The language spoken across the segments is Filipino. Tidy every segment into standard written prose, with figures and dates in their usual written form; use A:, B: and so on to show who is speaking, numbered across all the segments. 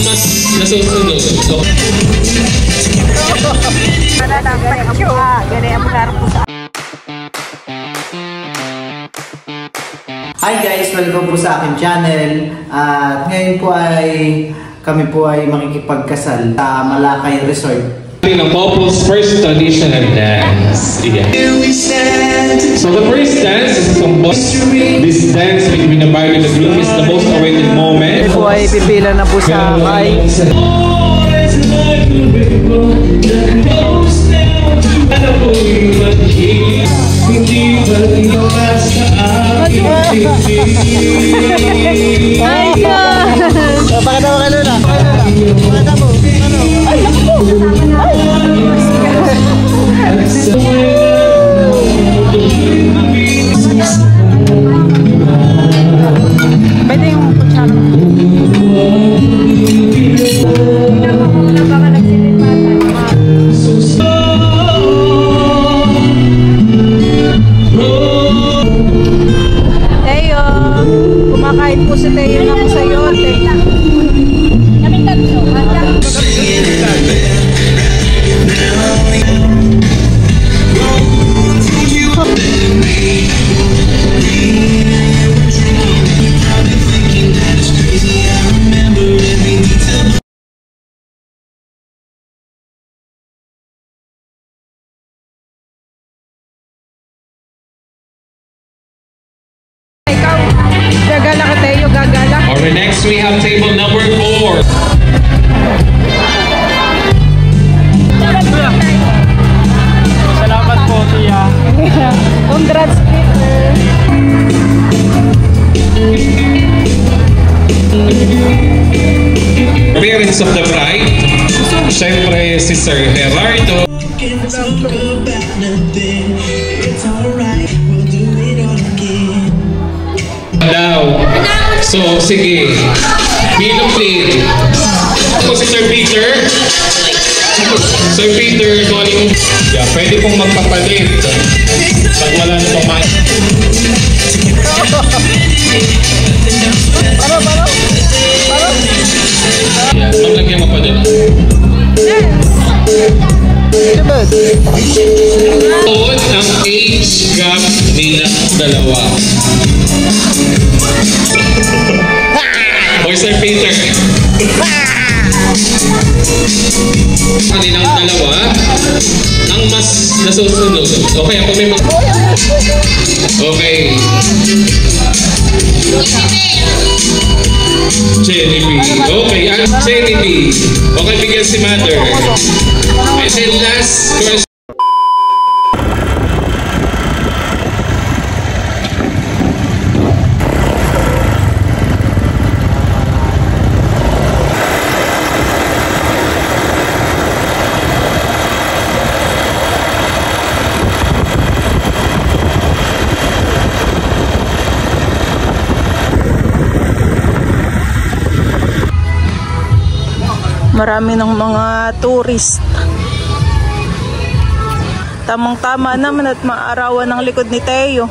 A: mas nasusunod.
B: Hi guys! Welcome po sa aking channel. At ngayon po ay kami po ay makikipagkasal sa Malakay Resort.
A: Ng couple's first traditional dance. Yeah. So the first dance is this dance between the bride and the groom is the most awaited moment.
B: Ito po ay pipila na po sa kay.
C: Ay,
B: pakita mo ka Luna. Pakita mo. Ay, ako po.
C: pwede yung kutsara. Baka nagsilipatan. Teo, kumakain po si Teo ng sayote. Kaming tatlo. Gagala ka Teo, gagala.
A: Alright, next we have table number 4.
B: Salamat po, Tia.
C: Congrats, Peter.
A: Parents of the bride. Siyempre, si Sir Gerardo. So, sige. Bilang plate. Ako si Sir Peter. Sir Peter, doon yeah, pwede pong magpapalit. Pag wala na pang man. Yeah, maglagyan mo pa din. Doon ang age gap nila dalawa. Boy, Sir Peter. Kanilang dalawa ang mas nasusunod. Okay, ako may mga... Okay. Jenny B. Okay, Jenny B. Okay, bigyan si Mother. And then last question.
C: Marami ng mga tourist. Tamang-tama naman at maarawan ng likod ni Teo.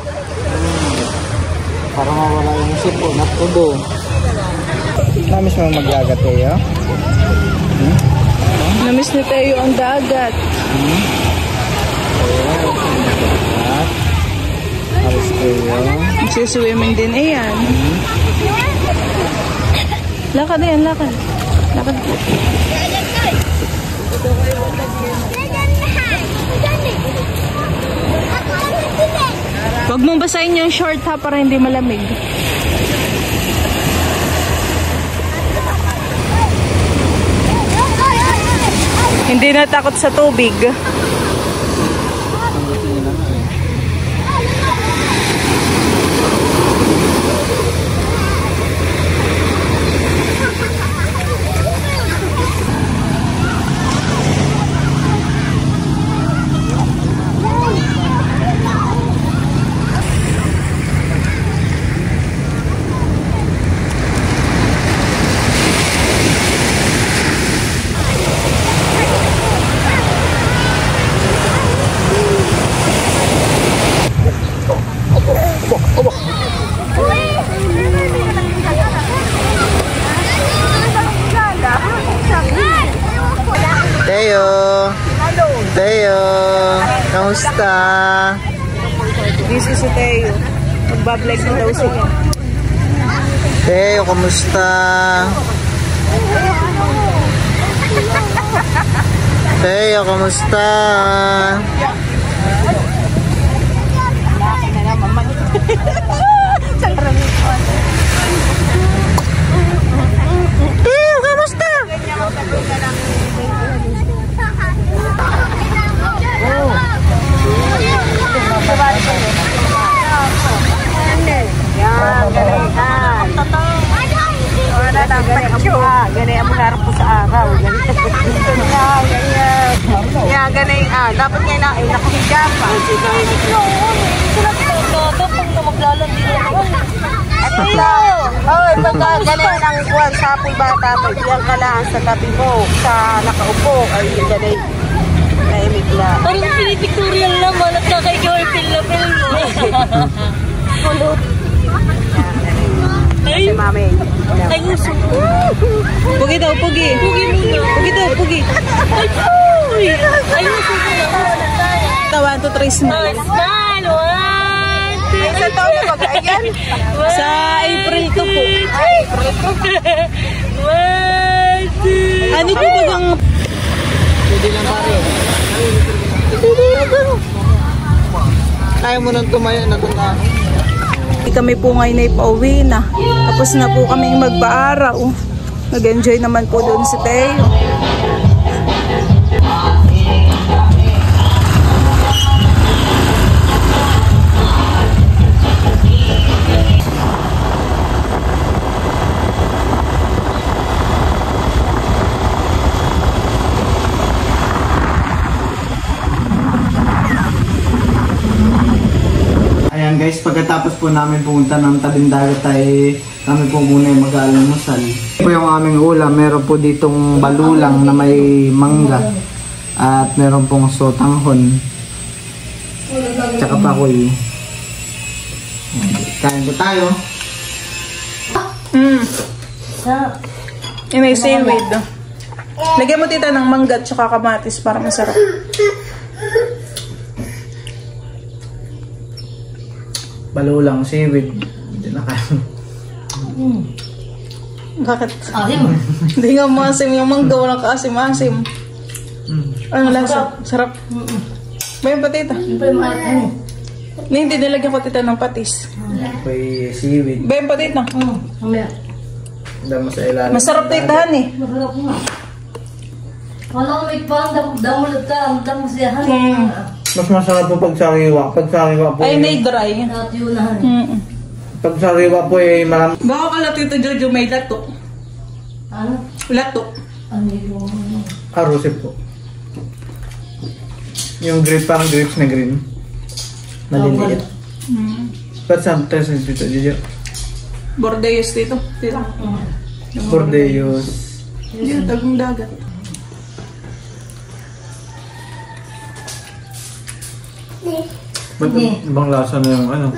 B: Para mawala yung sipon at tubo. Namiss mo maglaga, Teo?
C: Namiss ni Teo ang dagat.
B: Alis Teo.
C: Magsiswimming din iyan. Lakad yan, lakad. Lakad po. Huwag mong basahin yung short ha para hindi malamig. Hindi natakot sa tubig.
B: kamusta?
C: Busy si Teo. Magbablog na daw siya.
B: Teo, kamusta? Teo, kamusta? Teo, kamusta?
C: Ganay ang harap ko sa araw. Ganay dapat ngayon na nakahiga pa. Pag maglalandi naman. Pagka ganay ang kuwan sa apong bata, pag ilang ka lang sa tabi mo, sa nakaupo, ay ganay. Naimig lang. Parang pinipictorial naman at nakay-girlfriend na film mo. Kulot. Ay, mami. Ay, gusto. Pugi daw, pugi. Pugi muna. Pugi daw, pugi. Ay, pugi. Ay, gusto ko na. 1, 2, 3, smile. Smile, 1, 2, 3. Sa taon na mag-ayan? Sa April 2 po. April 2. 1, 2. Ano po ba bang... Pwede lang pare. Kaya mo nang tumaya na tanda. Kami po ngayon ay pauwi na. Tapos na po kami magpa-araw. Nag-enjoy naman po doon si Teo.
B: Ayan guys, pagkatapos po namin pumunta ng tabing dagat ay kami po muna yung mag-aalmusal. Ito po yung aming ulam. Meron po ditong balulang na may mangga. At meron pong sotanghon. Tsaka pakoy. Kain po tayo.
C: Yung may seaweed. Lagyan mo tita ng mangga at saka kamatis para masarap.
B: Balulang seaweed. Hindi na kain.
C: Bakit? Hindi nga maasim yung mangga. Walang kaasim-asim. Ano lasa? Sarap. Bayan pa tita. Hindi nilagyan ko tita ng patis.
B: May seaweed.
C: Bayan pa tita.
B: Damo sa ilalim.
C: Masarap titahan eh.
D: Masarap nga. Wala ko may parang damulot ka, ang damo siya.
B: Mas masarap po pag sariwa. Pag sariwa po.
C: Ay, na-dry.
D: At yun na.
B: Pag sariwa po ay maram.
C: Baka kala tita Jojo may lato.
D: Ano?
C: Lato.
D: Ano yun?
B: Arusip po. Yung grape, parang grapes na green. Maliliit. Ba't sometimes dito, Jojo?
C: Bordeaux dito. Tita.
B: Bordeaux.
C: Dito, tagong dagat.
B: Ba't ibang lasa na yung ano?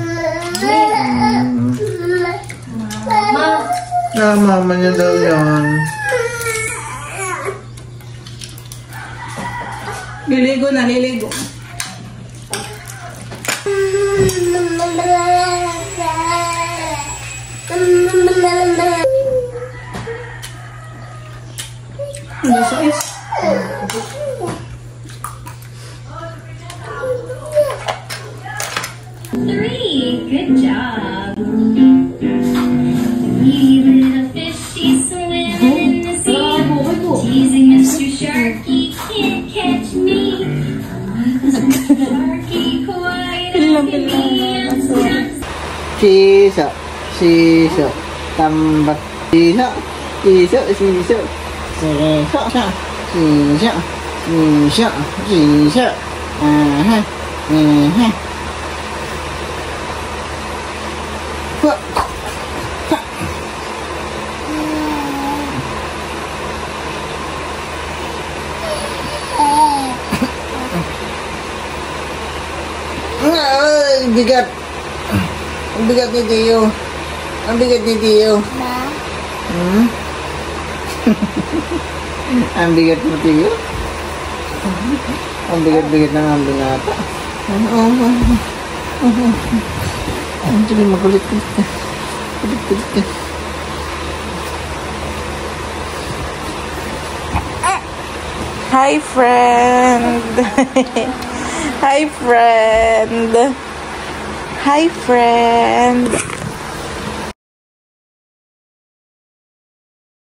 B: Mama niya daw yan.
C: Liligo na, liligo.
E: Good job. You little fishy swimming in the sea, teasing Mr. Sharky, can't catch me. Sharky, quiet as can be.
B: Sisa, sisa, tambak, sisa, sisa, sisa, sisa, sisa, sisa, sisa, bigat. Ang bigat ni Tio. Ang bigat ni Tio. Ang bigat mo, Tio. Ang bigat-bigat ng ang binata. Sige, magulit-gulit ka. Gulit-gulit ka. Hi, friend. Hi, friend. Hi, friend.